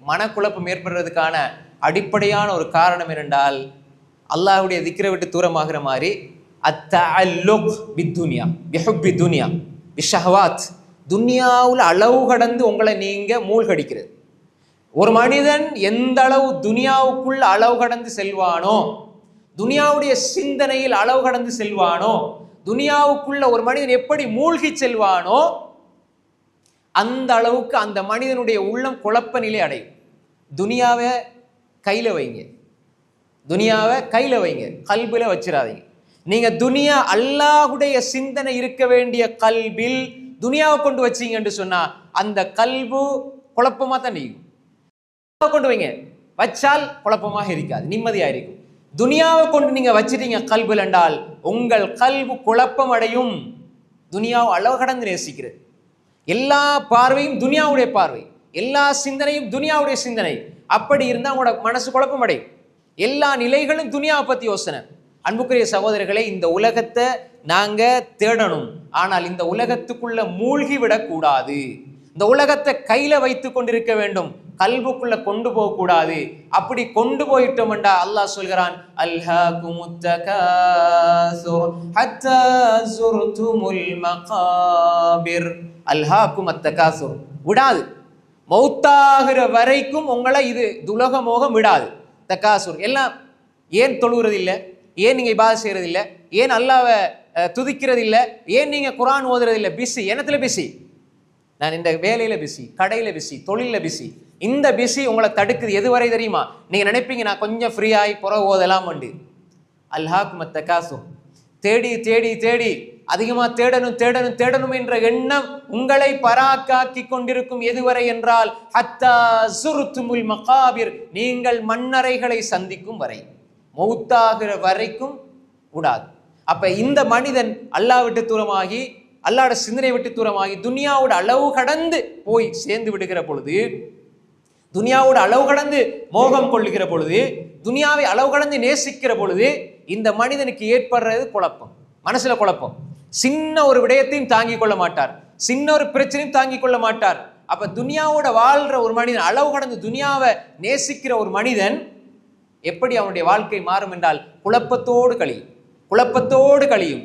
மனக்குழப்பம் ஏற்படுறதுக்கான அடிப்படையான ஒரு காரணம் என்னென்றால் அல்லாஹ்வுடைய திக்ரை விட்டு தூரமாகிற மாதிரி அத்தஅல்லுக் பித்துன்யா பிஹுப்பி துன்யா பிஷஹவாத், துன்யாவில் அளவு கடந்து உங்களை நீங்க மூழ்கடிக்கிறது. ஒரு மனிதன் எந்த அளவு துனியாவுக்குள்ள அளவு கடந்து செல்வானோ, துனியாவுடைய சிந்தனையில் அளவு கடந்து செல்வானோ, துனியாவுக்குள்ள ஒரு மனிதன் எப்படி மூழ்கி செல்வானோ அந்த அளவுக்கு அந்த மனிதனுடைய உள்ளம் குழப்ப நிலை அடையும். துனியாவை கையில வைங்க, துனியாவை கையில வைங்க, கல்பில வச்சிடாதீங்க. நீங்க துனியா அல்லாஹ்வுடைய சிந்தனை இருக்க வேண்டிய கல்பில் துனியாவை கொண்டு வச்சீங்கன்னு சொன்னா அந்த கல்பு குழப்பமா தான் நீக்கும். கொண்டு வைங்க, வச்சால் குழப்பமாக இருக்காது, நிம்மதியா இருக்கும். துனியாவை கொண்டு நீங்க வச்சிட்டீங்க கல்புல் என்றால் உங்கள் கல்பு குழப்பம் அடையும். துனியாவை அளவு கடந்து நேசிக்கிறது, எல்லா பார்வையும் துனியாவுடைய பார்வை, எல்லா சிந்தனையும் துனியாவுடைய சிந்தனை. அப்படி இருந்தால் உங்களோட மனசு குழப்பம் அடையும். எல்லா நிலைகளும் துனியாவை பத்தி யோசனை. அன்புக்குரிய சகோதரர்களே, இந்த உலகத்தை நாங்க தேடணும், ஆனால் இந்த உலகத்துக்குள்ள மூழ்கி விடக்கூடாது. இந்த உலகத்தை கையில வைத்து கொண்டிருக்க வேண்டும், கல்புக்குள்ள கொண்டு போக கூடாது. அப்படி கொண்டு போயிட்டோம் என்றா அல்லாஹ் சொல்கிறான், அல்ஹாகுமுத் தகாசுர் ஹத்தா ஸுர்துமுல் மகாபிர். அல்ஹாகுமத் தகாசுர் விடாது, மௌத்தாகிற வரைக்கும் உங்களை இது துலக மோகம் விடாது. தகாசுர் எல்லாம் ஏன் தொழுகிறது இல்லை, ஏன் நீங்க இபாதத் செய்யறது இல்லை, ஏன் அல்லாஹ்வை துதிக்கிறது இல்லை, ஏன் நீங்க குர்ஆன் ஓதுறது இல்லை? பிஸி. என்னத்துல பிஸி? நான் இந்த வேலையில பிஸி, கடையில பிஸி, தொழில பிஸி. இந்த பிஸி உங்களை தடுக்குது. எதுவரை தெரியுமா? நீங்க நினைப்பீங்க நான் கொஞ்சம் ஃப்ரீ ஆகி புற ஓதலாம் உண்டு. அல்ஹாகுமத் தகாசுர், தேடி தேடி தேடி அதிகமா தேடணும் தேடணும் தேடணும் என்ற எண்ணம் உங்களை பராக்காக்கி கொண்டிருக்கும். எதுவரை என்றால் ஹத்தா ஸுர்துமுல் மகாபிர், நீங்கள் மண்ணறைகளை சந்திக்கும் வரை, மௌத்தாகிற வரைக்கும் விடாது. அப்ப இந்த மனிதன் அல்லாஹ் விட்டு தூரமாகி, அல்லாஹ்வோட சிந்தனை விட்டு தூரமாகி துனியாவோட அளவு கடந்து போய் சேர்ந்து விடுகிற பொழுது, துனியாவோட அளவு கடந்து மோகம் கொள்ளுகிற பொழுது, துனியாவை அளவு கடந்து நேசிக்கிற பொழுது இந்த மனிதனுக்கு ஏற்படுறது குழப்பம், மனசுல குழப்பம். சின்ன ஒரு விடயத்தையும் தாங்கிக் கொள்ள மாட்டார், சின்ன ஒரு பிரச்சனையும் தாங்கிக் கொள்ள மாட்டார். அப்ப துனியாவோட வாழ்ற ஒரு மனிதன், அளவு கடந்து துனியாவை நேசிக்கிற ஒரு மனிதன் எப்படி அவனுடைய வாழ்க்கை மாறும் என்றால் குழப்பத்தோடு கழியும், குழப்பத்தோடு கழியும்,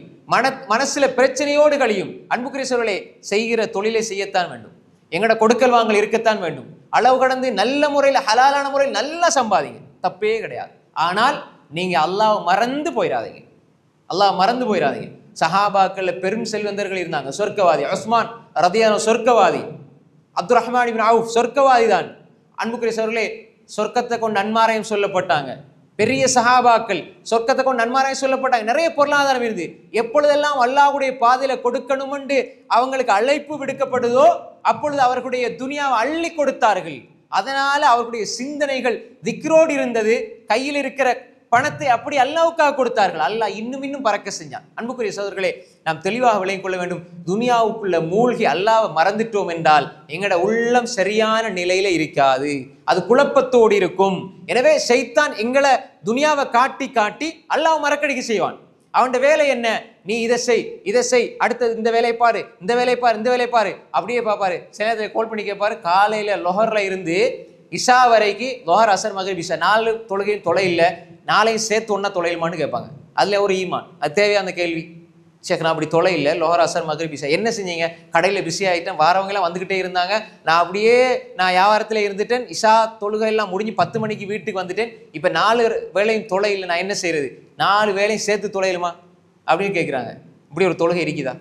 மனசுல பிரச்சனையோடு கழியும். அன்புக்குரிய சகோதரர்களே, செய்கிற தொழிலை செய்யத்தான் வேண்டும், எங்கட கொடுக்கல் வாங்கல் இருக்கத்தான் வேண்டும். அளவு கடந்து நல்ல முறையில் ஹலாலான முறையில் நல்லா சம்பாதிங்க, தப்பே கிடையாது. ஆனால் நீங்க அல்லாஹ் மறந்து போயிடாதீங்க, அல்லாஹ் மறந்து போயிடாதீங்க. சஹாபாக்கள் பெரும் செல்வந்தர்கள் இருந்தாங்க, சொர்க்கவாதி. உஸ்மான் ரலியல்லாஹு சொர்க்கவாதி, அப்துர் ரஹ்மான் இப்னு அவுஃப் சொர்க்கவாதி தான். அன்புக்குரிய சகோதரர்களே, சொர்க்கத்தை கொண்டு நன்மாராயம் சொல்லப்பட்டாங்க. பெரிய சஹாபாக்கள் சொர்க்கத்தை கொண்டு நன்மாராயம் சொல்லப்பட்டாங்க. நிறைய பொருளாதாரம் இருந்து எப்பொழுதெல்லாம் அல்லாஹ்வுடைய பாதையில கொடுக்கணும் என்று அவங்களுக்கு அழைப்பு விடுக்கப்படுதோ அப்பொழுது அவர்களுடைய துனியாவை அள்ளி கொடுத்தார்கள். அதனால அவர்களுடைய சிந்தனைகள் திக்ரோடு இருந்தது. கையில் இருக்கிற பணத்தை அப்படி அல்லாஹ்வுக்காக கொடுத்தார்கள். அல்லாஹ் இன்னும் இன்னும் பறக்க செஞ்சான். அன்புக்குரிய சகோதரர்களே, நாம் தெளிவாக விளங்கிக் கொள்ள வேண்டும். துனியாவுக்குள்ள மூழ்கி அல்லாஹ்வை மறந்துட்டோம் என்றால் எங்கட உள்ளம் சரியான நிலையில இருக்காது, அது குழப்பத்தோடு இருக்கும். எனவே ஷைத்தான் எங்களை துனியாவை காட்டி காட்டி அல்லாஹ் மறக்கடிக்க செய்வான். அவன் வேலை என்ன? நீ இதை செய், இதை செய், அடுத்தது இந்த வேலையை பாரு, இந்த வேலையை பாரு, இந்த வேலையை பாரு, அப்படியே பாப்பாரு. சில நேரத்தில் கோல் பண்ணி கேட்பாரு. காலையில லொஹர்ல இருந்து இஷா வரைக்கும், லொஹர் அசர் மகரிப் இஷா 4 தொழுகையும் தொலை இல்லை, நாளையும் சேர்த்து ஒன்னா தொலையுமான்னு கேட்பாங்க. அதுல ஒரு ஈமான், அது தேவையான அந்த கேள்வி. சேக் நான் அப்படி தொலை இல்லை, லொஹர் அசர் மகரிப் இஷா என்ன செஞ்சீங்க? கடையில் பிஸி ஆகிட்டேன், வாரவங்களாம் வந்துகிட்டே இருந்தாங்க, நான் அப்படியே வியாபாரத்தில் இருந்துட்டேன், இஷா தொழுகை எல்லாம் முடிஞ்சு 10 மணிக்கு வீட்டுக்கு வந்துட்டேன், இப்போ 4 வேளையும் தொலை இல்லை, நான் என்ன செய்யறது? 4 வேளையும் சேர்த்து தொலையிலுமா அப்படின்னு கேட்குறாங்க. இப்படி ஒரு தொழுகை இருக்குதா?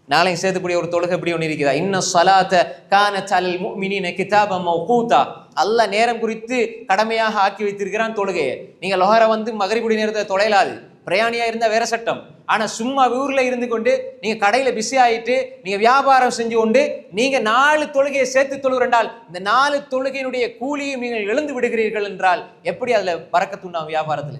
நாளையும் சேர்த்து இப்படி ஒரு தொழுகை இப்படி ஒன்று இருக்குதா? இன்ன ஸலாத்த கானத் அலல் முஃமினீன கிதாபம் மவ்கூதா, அல்லாஹ் நேரம் குறித்து கடமையாக ஆக்கி வைத்திருக்கிறான் தொழுகையை. நீங்க லொஹரை வந்து மகரிபுடி நேரத்தை தொலைலாது, பிரயாணியா இருந்தா வேற சட்டம். ஆனா சும்மா ஊர்ல இருந்து கொண்டு நீங்க கடையில பிஸி ஆயிட்டு நீங்க வியாபாரம் செஞ்சு கொண்டு நீங்க 4 தொழுகையை சேர்த்து தொழுகிறண்டால் இந்த 4 தொழுகையினுடைய கூலியும் நீங்கள் எழுந்து விடுகிறீர்கள் என்றால் எப்படி அதுல பரக்கத்துண்டாம்? வியாபாரத்துல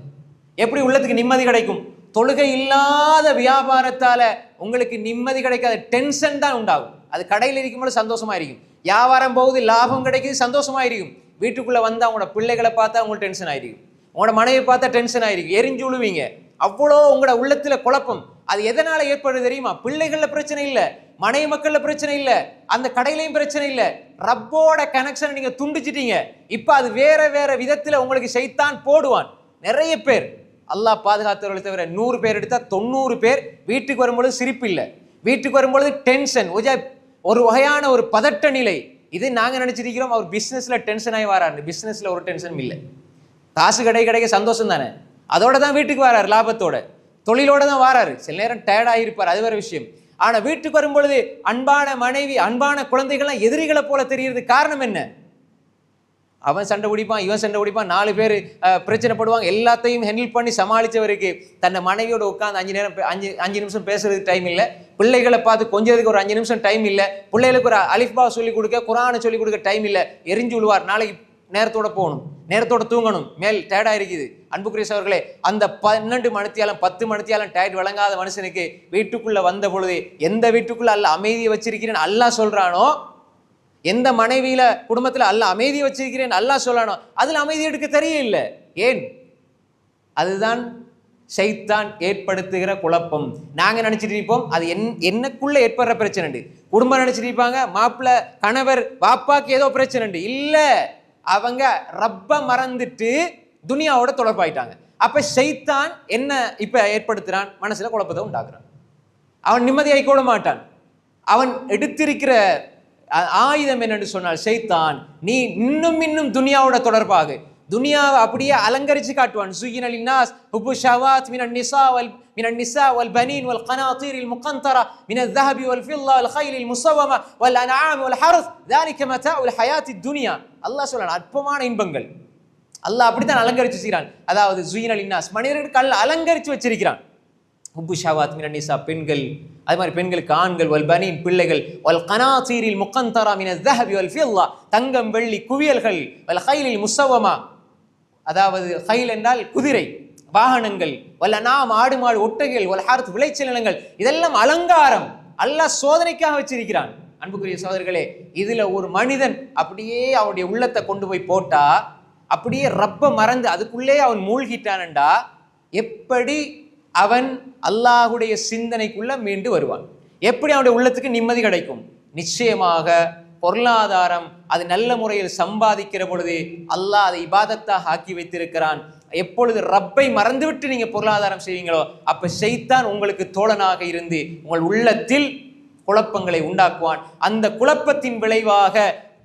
எப்படி உள்ளத்துக்கு நிம்மதி கிடைக்கும்? தொழுகை இல்லாத வியாபாரத்தால உங்களுக்கு நிம்மதி கிடைக்காத, டென்ஷன் தான் உண்டாகும். அது கடையில் இருக்கும்போது சந்தோஷமா இருக்கும், வியாபாரம் போகுது லாபம் கிடைக்குது சந்தோஷமா இருக்கும், வீட்டுக்குள்ள வந்து அவங்களோட பிள்ளைகளை பார்த்தா உங்களுக்கு டென்ஷன் ஆயிருக்கும், உங்களோட மனைவி பார்த்தா டென்ஷன் ஆயிருக்கும், எரிஞ்சு விழுவீங்க. அவ்வளோ உங்களோட உள்ளத்துல குழப்பம். அது எதனால ஏற்படுது தெரியுமா? பிள்ளைகள்ல பிரச்சனை இல்லை, மனைவி மக்கள்ல பிரச்சனை இல்லை, அந்த கடையிலையும் பிரச்சனை இல்லை. ரப்போட கனெக்ஷன் நீங்க துண்டிச்சிட்டீங்க. இப்ப அது வேற வேற விதத்துல உங்களுக்கு ஷைத்தான் போடுவான். நிறைய பேர் அல்லாஹ் பாதுகாத்தவர்களை தவிர 100 பேர் எடுத்தா 90 பேர் வீட்டுக்கு வரும்பொழுது சிரிப்பு இல்லை, வீட்டுக்கு வரும்பொழுது டென்ஷன், ஒரு வகையான ஒரு பதட்ட நிலை. இது நாங்க நினைச்சிருக்கிறோம் அவர் பிசினஸ்ல டென்ஷன் ஆகி வராரு. பிசினஸ்ல ஒரு டென்ஷனும் இல்லை. காசு கிடைக்க சந்தோஷம் தானே, அதோட தான் வீட்டுக்கு வராரு, லாபத்தோட தொழிலோட தான் வராரு. சில நேரம் டயர்டாக இருப்பார், அது வேற விஷயம். ஆனா வீட்டுக்கு வரும்பொழுது அன்பான மனைவி, அன்பான குழந்தைகள்லாம் எதிரிகளை போல தெரியுது. காரணம் என்ன? அவன் சண்டை பிடிப்பான், இவன் சண்டை பிடிப்பான், 4 பேர் பிரச்சனைப்படுவாங்க. எல்லாத்தையும் ஹேண்டில் பண்ணி சமாளிச்சவருக்கு தன்னை மனைவியோட உட்காந்து 5 நிமிஷம் பேசுறதுக்கு டைம் இல்லை. பிள்ளைகளை பார்த்து கொஞ்சதுக்கு ஒரு 5 நிமிஷம் டைம் இல்லை. பிள்ளைகளுக்கு ஒரு அலிஃபா சொல்லிக் கொடுக்க, குரானை சொல்லிக் கொடுக்க டைம் இல்லை. எரிஞ்சு விழுவார். நாளைக்கு நேரத்தோட போகணும், நேரத்தோட தூங்கணும், மேல் டயர்டா இருக்குது. அன்புக்குரிய அவர்களே, அந்த 12 மணித்தியாலும் 10 மணித்தியாலும் டயர்ட் வழங்காத மனுஷனுக்கு வீட்டுக்குள்ள வந்த பொழுது எந்த வீட்டுக்குள்ள அல்ல அமைதியை வச்சிருக்கிறேன் அல்லாஹ் சொல்றானோ, எந்த மனைவியில குடும்பத்துல அல்ல அமைதியை வச்சிருக்கிறேன் அல்லாஹ் சொல்றானோ, அதுல அமைதி எடுக்க தெரியல. ஏன்? அதுதான் ஷைத்தான் ஏற்படுத்துகிற குழப்பம். நாங்க நினைச்சிட்டு இருப்போம் அது என்னக்குள்ள ஏற்படுற பிரச்சனை. குடும்பம் நினைச்சிட்டு இருப்பாங்க மாப்பிள்ள கணவர் வாப்பாக்கு ஏதோ பிரச்சனை. இல்ல, அவங்க ரப்ப மறந்துட்டு துனியாவோட தொடர்பாயிட்டாங்க. அப்ப ஷைத்தான் என்ன இப்ப ஏற்படுத்துறான்? மனசுல குழப்பத்தை உண்டாக்குறான். அவன் நிம்மதியாய் கூட மாட்டான். அவன் எடுத்திருக்கிற ஆயுதம் என்னன்னு சொன்னால் ஷைத்தான், நீ இன்னும் துனியாவோட தொடர்பாக துனியாவை அப்படியே அலங்கரிச்சு காட்டுவான். சுய்யின லின்னாஸ் ஹுப்பு ஷஹவாத் மினன் நிஸா வல் பனீன் வல் கனாதீரில் முகந்தரா மினல் ذهب والفضة والخيل المسومة والأنعام والحرث ذلك متاع الحياة الدنيا. அல்லாஹ் சொல்றான் அற்பமான இன்பங்கள். அல்லாஹ் அப்படித்தான் அலங்கரிச்சு வச்சிருக்கான். அதாவது சுய்யின லின்னாஸ் மனிதர்களுக்கு அல்லாஹ் அலங்கரிச்சு வச்சிருக்கிறான். ஹுப்பு ஷஹவாத் மினன் நிஸா பெண்கள், அது மாதிரி பெண்களுக்கு ஆண்கள், வல் பனீன் பிள்ளைகள், வல் கனாதீரில் முகந்தரா மினல் ذهب والفضة தங்கம் வெள்ளி குவியல்கள், வல் கைலில் முஸவ்வமா அதாவது கைல் என்றால் குதிரை வாகனங்கள், வல்ல நாம் ஆடு மாடு ஒட்டகைகள், வல் ஹர்த் விளைச்சல் நிலங்கள், இதெல்லாம் அலங்காரம். அல்லாஹ் சோதனைக்காக வச்சிருக்கிறான். அன்புக்குரிய சகோதரர்களே, இதுல ஒரு மனிதன் அப்படியே அவனுடைய உள்ளத்தை கொண்டு போய் போட்டா, அப்படியே ரப்ப மறந்து அதுக்குள்ளே அவன் மூழ்கிட்டான்டா, எப்படி அவன் அல்லாஹுடைய சிந்தனைக்குள்ள மீண்டு வருவான்? எப்படி அவனுடைய உள்ளத்துக்கு நிம்மதி கிடைக்கும்? நிச்சயமாக பொருளாதாரம் அது நல்ல முறையில் சம்பாதிக்கிற பொழுது அல்லாஹ் அதை இபாதத்தாக ஆக்கி வைத்திருக்கிறான். எப்பொழுது ரப்பை மறந்துவிட்டு நீங்க பொருளாதாரம் செய்வீங்களோ, அப்ப ஷைத்தான் உங்களுக்கு தோழனாக இருந்து உங்கள் உள்ளத்தில் குழப்பங்களை உண்டாக்குவான். அந்த குழப்பத்தின் விளைவாக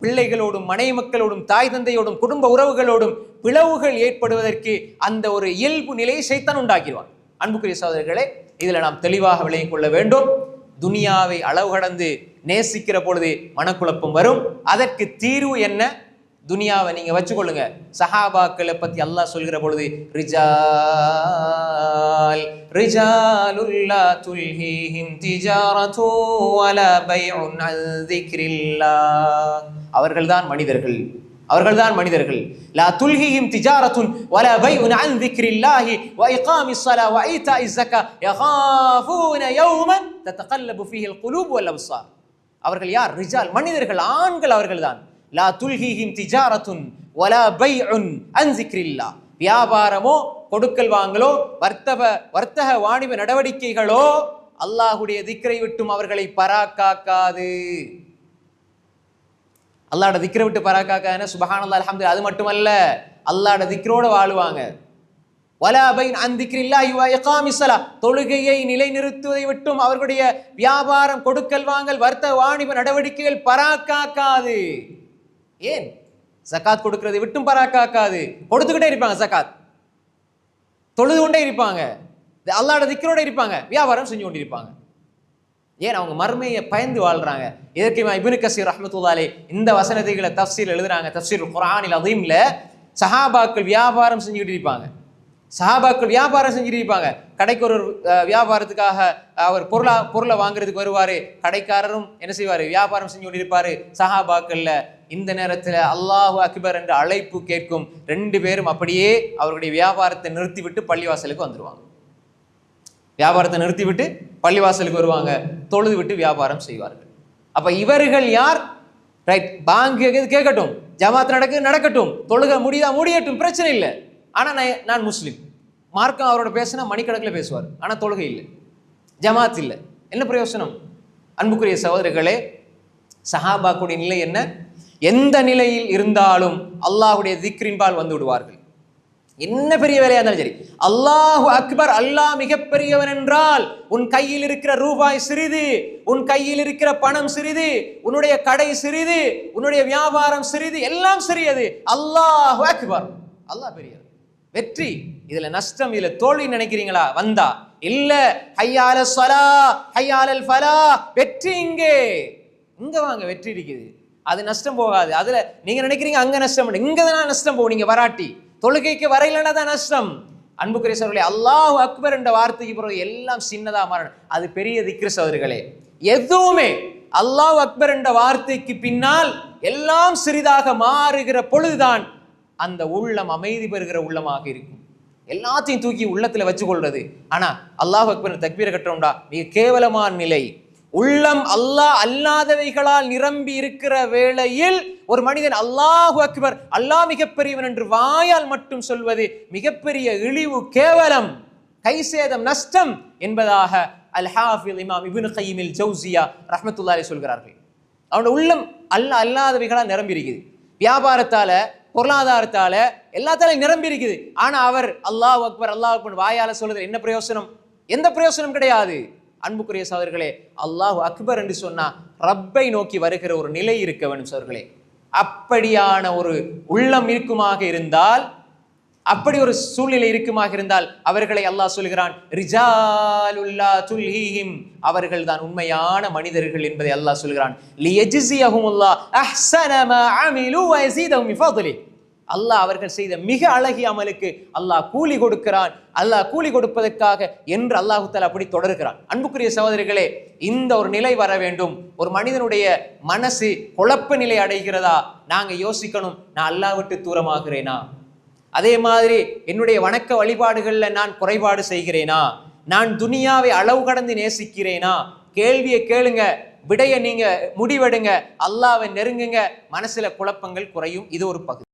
பிள்ளைகளோடும் மனைவி மக்களோடும் தாய் தந்தையோடும் குடும்ப உறவுகளோடும் பிளவுகள் ஏற்படுவதற்கு அந்த ஒரு இயல்பு நிலையை ஷைத்தான் உண்டாக்கிடுவான். அன்புக்குரிய சகோதரர்களே, இதுல நாம் தெளிவாக விளங்கிக் கொள்ள வேண்டும். துனியாவை அளவு கடந்து நேசிக்கிற பொழுது மனக்குழப்பம் வரும். அதற்கு தீர்வு என்ன? துனியாவை நீங்க வச்சுக்கொள்ளுங்க. சஹாபாக்களை பத்தி அல்லாஹ் சொல்கிற பொழுது ரிஜாலுல்லா துல்ஹீஹிம் திஜாரத்து வலா பைஉன் அன் ஸிக்ரில்லாஹ், அவர்கள்தான் மனிதர்கள், அவர்கள்தான் மனிதர்கள். லா துல்ஹிஹிம் திஜாரத்துன் வலா பைஉன் அன் ஸிக்ரில்லாஹி வ இகாமிஸ் ஸலாஹ் வ ஈதாஇஸ் ஸகாத் யகாஃபூன யௌமன் ததகல்லபு ஃபீஹில் குலூப் வல் அப்ஸார். அவர்கள் யார்? ரிஜால், மனிதர்கள், ஆண்கள், அவர்கள்தான். லா துல்ஹிஹிம் திஜாரத்துன் வலா பைஉன் அன் ஸிக்ரில்லாஹ், வியாபாரமோ கொடுக்கல் வாங்கலோ வர்த்தக வாணிப நடவடிக்கைகளோ அல்லாஹ்வுடைய திக்ரை விட்டும் அவர்களை பராக்காக்காது. அல்லாஹ்வோட திக்ரை விட்டு பராக்காக்கான சுப்ஹானல்லாஹ் அல்ஹம்துலில்லாஹ், அது மட்டுமல்ல அல்லாஹ்வோட திக்ரோட வாழுவாங்க. வலா பைன் அன் திக்ரில்லாஹி வ இகாமிஸ் ஸலாஹ், தொழுகையை நிலைநிறுத்துவதை விட்டும் அவர்களுடைய வியாபாரம் கொடுக்கல் வாங்கல் வர்த்தக வாணிப நடவடிக்கைகள் பராக்காக்காது. ஏன்? ஜகாத் கொடுக்கிறதை விட்டும் பராக்காக்காது. கொடுத்துக்கிட்டே இருப்பாங்க ஜகாத், தொழுது கொண்டே இருப்பாங்க, அல்லாஹ்வோட திக்ரோட இருப்பாங்க, வியாபாரம் செஞ்சு கொண்டு இருப்பாங்க. ஏன்? அவங்க மர்மையை பயந்து வாழ்றாங்க. இதற்கு இப்னு கஸீர் ரஹ்மத்துல்லாஹி அலைஹி இந்த வசனத்தைகளை தஃப்சீர் எழுதுறாங்க. தஃப்சீர் குர்ஆனில் அதீம்ல சஹாபாக்கள் வியாபாரம் செஞ்சுக்கிட்டு இருப்பாங்க. சஹாபாக்கள் வியாபாரம் செஞ்சுட்டு இருப்பாங்க. கடைக்கு ஒரு வியாபாரத்துக்காக அவர் பொருளை வாங்குறதுக்கு வருவாரு. கடைக்காரரும் என்ன செய்வாரு? வியாபாரம் செஞ்சு கொண்டிருப்பாரு. சஹாபாக்கள்ல இந்த நேரத்தில் அல்லாஹு அக்பர் என்ற அழைப்பு கேட்கும். 2 பேரும் அப்படியே அவருடைய வியாபாரத்தை நிறுத்திவிட்டு பள்ளிவாசலுக்கு வந்துருவாங்க. வியாபாரத்தை நிறுத்திவிட்டு பள்ளிவாசலுக்கு வருவாங்க, தொழுது விட்டு வியாபாரம் செய்வார்கள். அப்ப இவர்கள் யார்? ரைட், பாங்கு கேட்கட்டும், ஜமாத் நடக்கட்டும், தொழுக முடியட்டும், பிரச்சனை இல்லை. ஆனா நான் முஸ்லீம், மார்க்கம் அவரோட பேசினா மணிக்கணக்கில் பேசுவார், ஆனா தொழுகை இல்லை, ஜமாத் இல்லை, என்ன பிரயோசனம்? அன்புக்குரிய சகோதரர்களே, சஹாபாக்குடைய நிலை என்ன? எந்த நிலையில் இருந்தாலும் அல்லாஹ்வுடைய திக்ரின்பால் வந்து விடுவார்கள். என்ன பெரிய வேலையா இருந்தாலும் சரி, அல்லாஹு அக்பர், அல்லாஹ் மிகப்பெரியவன் என்றால் உன் கையில் இருக்கிற ரூபாய் சிறிது, உன் கையில் இருக்கிற பணம் சிறிது, உன்னுடைய கடை சிறிது, உன்னுடைய வியாபாரம் சிறிது, எல்லாம் சிறியது. அல்லாஹு அக்பர், அல்லாஹ் பெரியவர். வெற்றி இதுல நஷ்டம், இதுல தோல்வி நினைக்கிறீங்களா? வந்தா இல்ல, ஹய்யால ஸலா ஹய்யாலல் ஃபலா, வெற்றி இங்க வாங்க, வெற்றி இருக்குது. அது நஷ்டம் போகாது. அதுல நீங்க நினைக்கிறீங்க அங்க நஷ்டம், இங்க தான் நஷ்டம் போகும். நீங்க வராட்டி தொழுகைக்கு வரையிலன்னா தான் நஷ்டம். அன்புக்குரிய சகோதரர்களே, அல்லாஹு அக்பர் என்ற வார்த்தைக்கு பிறகு எல்லாம் சின்னதா மாறணும். அது பெரிய திக்ர் சகோதரர்களே. எதுவுமே அல்லாஹு அக்பர் என்ற வார்த்தைக்கு பின்னால் எல்லாம் சிறிதாக மாறுகிற பொழுதுதான் அந்த உள்ளம் அமைதி பெறுகிற உள்ளமாக இருக்கும். எல்லாத்தையும் தூக்கி உள்ளத்துல வச்சு கொள்றது. ஆனா அல்லாஹு அக்பர் தக்பீரை கட்டுறோம்டா, மிக கேவலமான நிலை. உள்ளம் அல்லாஹ் அல்லாதவைகளால் நிரம்பி இருக்கிற வேளையில் ஒரு மனிதன் அல்லாஹு அக்பர், அல்லாஹ் மிகப்பெரியவன் என்று வாயால் மட்டும் சொல்வது மிகப்பெரிய இழிவு, கேவலம், கைசேதம், நஷ்டம் என்பதாக அல் ஹாஃபிஸ் இமாம் இப்னு கய்யிம் அல் ஜௌசியா ரஹ்மத்துல்லாஹி அலைஹி சொல்கிறார்கள். அவனுடைய உள்ளம் அல்லாஹ் அல்லாதவைகளால் நிரம்பி இருக்குது. வியாபாரத்தால, பொருளாதாரத்தால, எல்லாத்தாலும் நிரம்பி இருக்குது. ஆனா அவர் அல்லாஹு அக்பர் அல்லாஹ் அக்பர் வாயால சொல்றது என்ன பிரயோசனம்? எந்த பிரயோசனம் கிடையாது. அன்புக்குரிய சகோதரர்களே, அல்லாஹு அக்பர் என்று சொன்னா ரப்பை நோக்கி வருகிற ஒரு நிலை இருக்க வேண்டும் சகோதரர்களே. அப்படியான ஒரு உள்ளம் இருக்குமாக இருந்தால், அப்படி ஒரு சூழ்நிலை இருக்குமாக இருந்தால் அவர்களை அல்லாஹ் சொல்கிறான், ரிஜாலுல்லா துல்ஹீஹிம், அவர்கள் தான் உண்மையான மனிதர்கள் என்பதை அல்லாஹ் சொல்கிறான். லியஜ்ஸியஹுமுல்லாஹ் அஹ்ஸன மா அமிலு வ யஸீதஹும் மின் ஃபத்லிஹி, அல்லாஹ் அவர்கள் செய்த மிக அழகிய அமலுக்கு அல்லாஹ் கூலி கொடுக்கிறான். அல்லாஹ் கூலி கொடுப்பதற்காக என்று அல்லாஹு தஆலா அப்படி தொடர்கிறான். அன்புக்குரிய சகோதரிகளே, இந்த ஒரு நிலை வர வேண்டும். ஒரு மனிதனுடைய மனசு குழப்ப நிலை அடைகிறதா, நாங்க யோசிக்கணும், நான் அல்லாஹ் விட்டு தூரமாகிறேனா? அதே மாதிரி என்னுடைய வணக்க வழிபாடுகள்ல நான் குறைபாடு செய்கிறேனா? நான் துனியாவை அளவு கடந்து நேசிக்கிறேனா? கேள்வியை கேளுங்க, விடைய நீங்க முடிவெடுங்க, அல்லாஹ்வை நெருங்குங்க, மனசுல குழப்பங்கள் குறையும். இது ஒரு பகுதி.